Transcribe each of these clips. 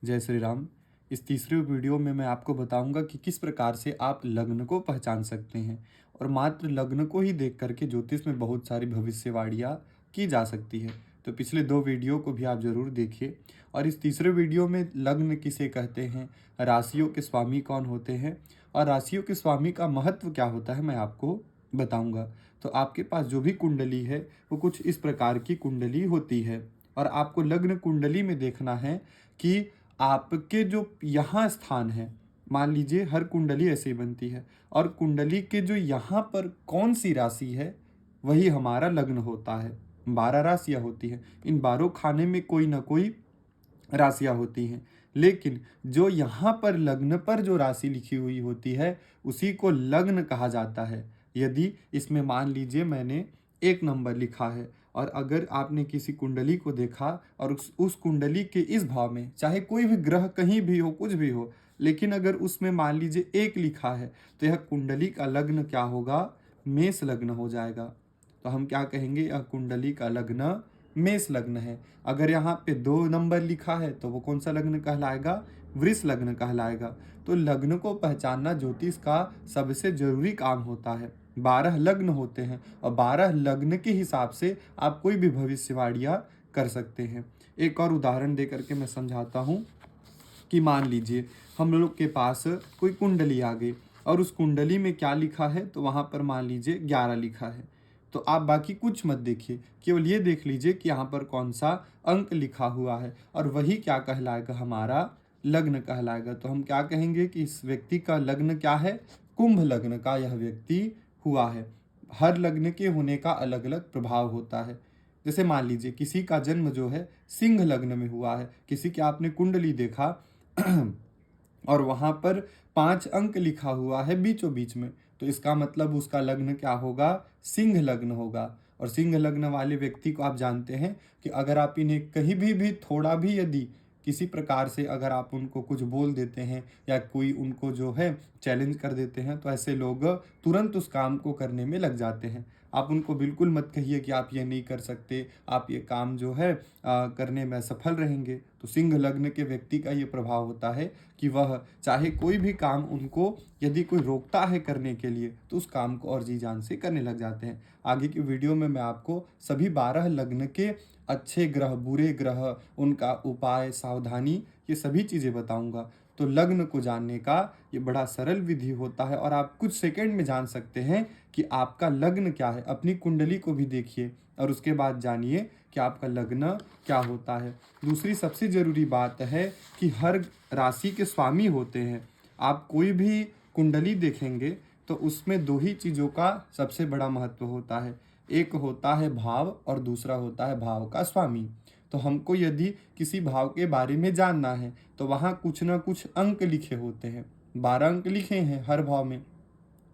जय श्री राम। इस तीसरे वीडियो में मैं आपको बताऊंगा कि किस प्रकार से आप लग्न को पहचान सकते हैं और मात्र लग्न को ही देख करके ज्योतिष में बहुत सारी भविष्यवाणियाँ की जा सकती है। तो पिछले दो वीडियो को भी आप जरूर देखिए। और इस तीसरे वीडियो में लग्न किसे कहते हैं, राशियों के स्वामी कौन होते हैं और राशियों के स्वामी का महत्व क्या होता है मैं आपको बताऊंगा। तो आपके पास जो भी कुंडली है वो कुछ इस प्रकार की कुंडली होती है और आपको लग्न कुंडली में देखना है कि आपके जो यहाँ स्थान है, मान लीजिए हर कुंडली ऐसे ही बनती है और कुंडली के जो यहाँ पर कौन सी राशि है वही हमारा लग्न होता है। 12 राशियाँ होती हैं, इन 12 खाने में कोई ना कोई राशियाँ होती हैं, लेकिन जो यहाँ पर लग्न पर जो राशि लिखी हुई होती है उसी को लग्न कहा जाता है। यदि इसमें मान लीजिए मैंने 1 नंबर लिखा है और अगर आपने किसी कुंडली को देखा और उस कुंडली के इस भाव में चाहे कोई भी ग्रह कहीं भी हो, कुछ भी हो, लेकिन अगर उसमें मान लीजिए 1 लिखा है तो यह कुंडली का लग्न क्या होगा, मेष लग्न हो जाएगा। तो हम क्या कहेंगे, यह कुंडली का लग्न मेष लग्न है। अगर यहाँ पे 2 नंबर लिखा है तो वो कौन सा लग्न कहलाएगा, वृष लग्न कहलाएगा। तो लग्न को पहचानना ज्योतिष का सबसे जरूरी काम होता है। 12 लग्न होते हैं और 12 लग्न के हिसाब से आप कोई भी भविष्यवाणियाँ कर सकते हैं। एक और उदाहरण दे करके मैं समझाता हूँ कि मान लीजिए हम लोग के पास कोई कुंडली आ गई और उस कुंडली में क्या लिखा है, तो वहाँ पर मान लीजिए 11 लिखा है। तो आप बाकी कुछ मत देखिए, केवल ये देख लीजिए कि यहाँ पर कौन सा अंक लिखा हुआ है और वही क्या कहलाएगा, हमारा लग्न कहलाएगा। तो हम क्या कहेंगे कि इस व्यक्ति का लग्न क्या है, कुंभ लग्न का यह व्यक्ति हुआ है। हर लग्न के होने का अलग अलग प्रभाव होता है। जैसे मान लीजिए किसी का जन्म जो है सिंह लग्न में हुआ है, किसी की आपने कुंडली देखा और वहां पर 5 अंक लिखा हुआ है बीचों बीच में, तो इसका मतलब उसका लग्न क्या होगा, सिंह लग्न होगा। और सिंह लग्न वाले व्यक्ति को आप जानते हैं कि अगर आप इन्हें कहीं भी थोड़ा भी यदि किसी प्रकार से अगर आप उनको कुछ बोल देते हैं या कोई उनको जो है चैलेंज कर देते हैं तो ऐसे लोग तुरंत उस काम को करने में लग जाते हैं। आप उनको बिल्कुल मत कहिए कि आप ये नहीं कर सकते, आप ये काम जो है करने में असफल रहेंगे। तो सिंह लग्न के व्यक्ति का ये प्रभाव होता है कि वह चाहे कोई भी काम उनको यदि कोई रोकता है करने के लिए तो उस काम को और जी जान से करने लग जाते हैं। आगे की वीडियो में मैं आपको सभी 12 लग्न के अच्छे ग्रह, बुरे ग्रह, उनका उपाय, सावधानी, ये सभी चीज़ें बताऊंगा। तो लग्न को जानने का ये बड़ा सरल विधि होता है और आप कुछ सेकंड में जान सकते हैं कि आपका लग्न क्या है। अपनी कुंडली को भी देखिए और उसके बाद जानिए कि आपका लग्न क्या होता है। दूसरी सबसे ज़रूरी बात है कि हर राशि के स्वामी होते हैं। आप कोई भी कुंडली देखेंगे तो उसमें 2 ही चीज़ों का सबसे बड़ा महत्व होता है, एक होता है भाव और दूसरा होता है भाव का स्वामी। तो हमको यदि किसी भाव के बारे में जानना है तो वहाँ कुछ ना कुछ अंक लिखे होते हैं, 12 अंक लिखे हैं हर भाव में।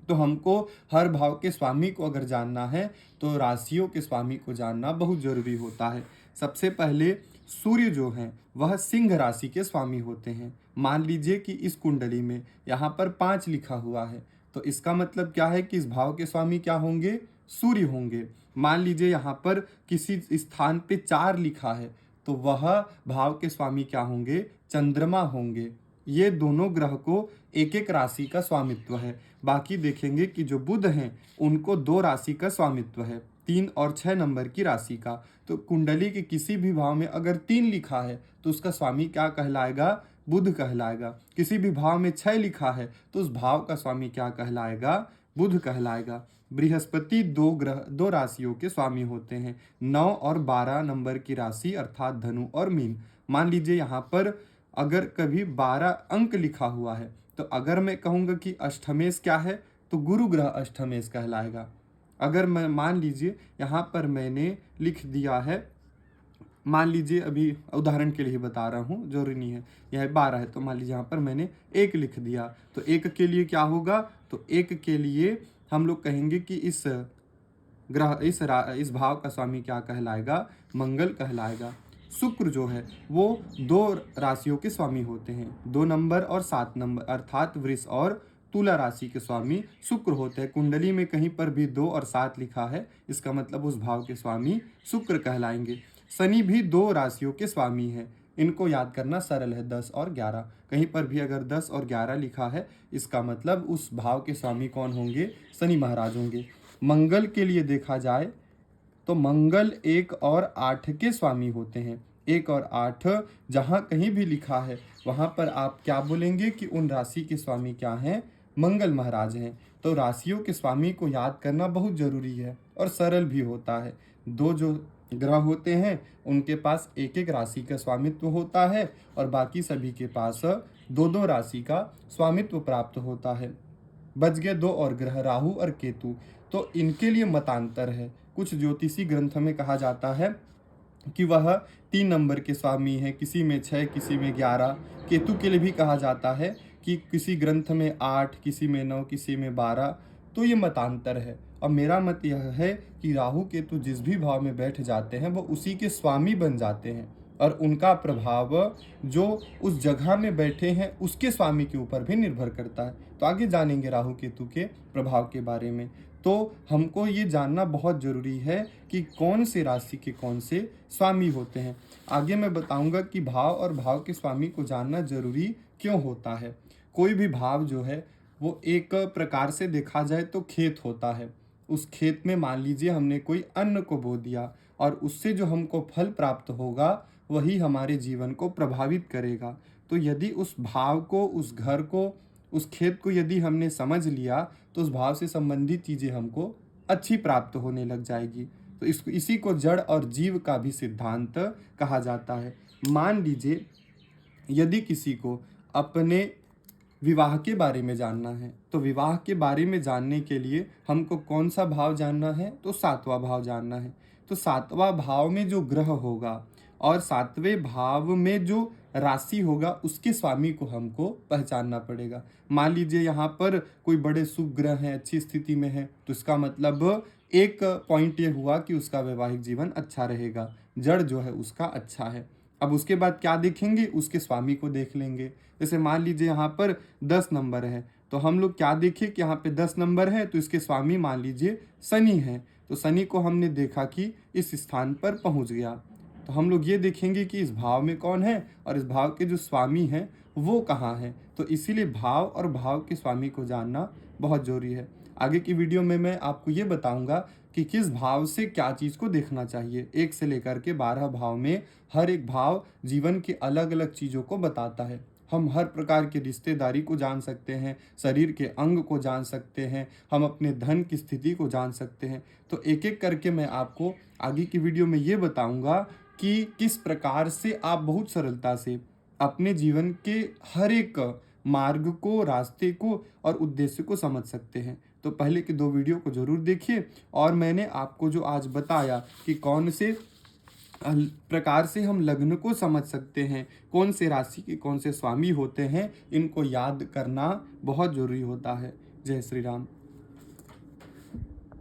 तो हमको हर भाव के स्वामी को अगर जानना है तो राशियों के स्वामी को जानना बहुत जरूरी होता है। सबसे पहले सूर्य जो हैं वह सिंह राशि के स्वामी होते हैं। मान लीजिए कि इस कुंडली में यहाँ पर 5 लिखा हुआ है, तो इसका मतलब क्या है कि इस भाव के स्वामी क्या होंगे, सूर्य होंगे। मान लीजिए यहाँ पर किसी स्थान पे 4 लिखा है तो वह भाव के स्वामी क्या होंगे, चंद्रमा होंगे। ये दोनों ग्रह को एक एक राशि का स्वामित्व है। बाकी देखेंगे कि जो बुध हैं उनको 2 राशि का स्वामित्व है, 3 और 6 नंबर की राशि का। तो कुंडली के किसी भी भाव में अगर 3 लिखा है तो उसका स्वामी क्या कहलाएगा, बुध कहलाएगा। किसी भी भाव में 6 लिखा है तो उस भाव का स्वामी क्या कहलाएगा, बुध कहलाएगा। बृहस्पति 2 राशियों के स्वामी होते हैं, 9 और 12 नंबर की राशि अर्थात धनु और मीन। मान लीजिए यहाँ पर अगर कभी 12 अंक लिखा हुआ है तो अगर मैं कहूँगा कि अष्टमेश क्या है तो गुरु ग्रह अष्टमेश कहलाएगा। अगर मैं मान लीजिए यहाँ पर मैंने लिख दिया है, मान लीजिए अभी उदाहरण के लिए बता रहा हूँ, जरूरी नहीं है, यह 12 है तो मान लीजिए यहाँ पर मैंने 1 लिख दिया तो 1 के लिए क्या होगा, तो 1 के लिए हम लोग कहेंगे कि इस ग्रह इस भाव का स्वामी क्या कहलाएगा, मंगल कहलाएगा। शुक्र जो है वो 2 राशियों के स्वामी होते हैं, 2 नंबर और 7 नंबर अर्थात वृष और तुला राशि के स्वामी शुक्र होते हैं। कुंडली में कहीं पर भी 2 और 7 लिखा है इसका मतलब उस भाव के स्वामी शुक्र कहलाएंगे। शनि भी 2 राशियों के स्वामी है, इनको याद करना सरल है, 10 और 11। कहीं पर भी अगर 10 और 11 लिखा है, इसका मतलब उस भाव के स्वामी कौन होंगे? शनि महाराज होंगे। मंगल के लिए देखा जाए तो मंगल 1 और 8 के स्वामी होते हैं। 1 और 8 जहाँ कहीं भी लिखा है वहाँ पर आप क्या बोलेंगे कि उन राशि के स्वामी क्या हैं? मंगल महाराज हैं। तो राशियों के स्वामी को याद करना बहुत जरूरी है और सरल भी होता है। दो जो ग्रह होते हैं उनके पास एक एक राशि का स्वामित्व होता है और बाकी सभी के पास दो दो राशि का स्वामित्व प्राप्त होता है। बच गए दो और ग्रह, राहु और केतु। तो इनके लिए मतांतर है। कुछ ज्योतिषी ग्रंथ में कहा जाता है कि वह 3 नंबर के स्वामी हैं, किसी में 6, किसी में 11। केतु के लिए भी कहा जाता है कि किसी ग्रंथ में 8, किसी में 9, किसी में 12। तो ये मतांतर है। और मेरा मत यह है कि राहु केतु जिस भी भाव में बैठ जाते हैं वो उसी के स्वामी बन जाते हैं और उनका प्रभाव जो उस जगह में बैठे हैं उसके स्वामी के ऊपर भी निर्भर करता है। तो आगे जानेंगे राहु केतु के प्रभाव के बारे में। तो हमको ये जानना बहुत ज़रूरी है कि कौन से राशि के कौन से स्वामी होते हैं। आगे मैं बताऊंगा कि भाव और भाव के स्वामी को जानना जरूरी क्यों होता है। कोई भी भाव जो है वो एक प्रकार से देखा जाए तो खेत होता है। उस खेत में मान लीजिए हमने कोई अन्न को बो दिया और उससे जो हमको फल प्राप्त होगा वही हमारे जीवन को प्रभावित करेगा। तो यदि उस भाव को, उस घर को, उस खेत को यदि हमने समझ लिया तो उस भाव से संबंधित चीज़ें हमको अच्छी प्राप्त होने लग जाएगी। तो इसी को जड़ और जीव का भी सिद्धांत कहा जाता है। मान लीजिए यदि किसी को अपने विवाह के बारे में जानना है तो विवाह के बारे में जानने के लिए हमको कौन सा भाव जानना है? तो 7वां भाव जानना है। तो 7वां भाव में जो ग्रह होगा और 7वें भाव में जो राशि होगा उसके स्वामी को हमको पहचानना पड़ेगा। मान लीजिए यहाँ पर कोई बड़े शुभ ग्रह हैं, अच्छी स्थिति में है, तो इसका मतलब एक पॉइंट ये हुआ कि उसका वैवाहिक जीवन अच्छा रहेगा, जड़ जो है उसका अच्छा है। अब उसके बाद क्या देखेंगे? उसके स्वामी को देख लेंगे। जैसे मान लीजिए यहाँ पर 10 नंबर है तो हम लोग क्या देखें कि यहाँ पे 10 नंबर है तो इसके स्वामी मान लीजिए शनि है। तो शनि को हमने देखा कि इस स्थान पर पहुँच गया। तो हम लोग ये देखेंगे कि इस भाव में कौन है और इस भाव के जो स्वामी हैं वो कहाँ हैं। तो इसीलिए भाव और भाव के स्वामी को जानना बहुत ज़रूरी है। आगे की वीडियो में मैं आपको ये बताऊंगा कि किस भाव से क्या चीज़ को देखना चाहिए। 1 से लेकर के 12 भाव में हर एक भाव जीवन की अलग अलग चीज़ों को बताता है। हम हर प्रकार की रिश्तेदारी को जान सकते हैं, शरीर के अंग को जान सकते हैं, हम अपने धन की स्थिति को जान सकते हैं। तो एक एक करके मैं आपको आगे की वीडियो में ये बताऊंगा कि किस प्रकार से आप बहुत सरलता से अपने जीवन के हर एक मार्ग को, रास्ते को और उद्देश्य को समझ सकते हैं। तो पहले के 2 वीडियो को ज़रूर देखिए। और मैंने आपको जो आज बताया कि कौन से प्रकार से हम लग्न को समझ सकते हैं, कौन से राशि के कौन से स्वामी होते हैं, इनको याद करना बहुत ज़रूरी होता है। जय श्री राम।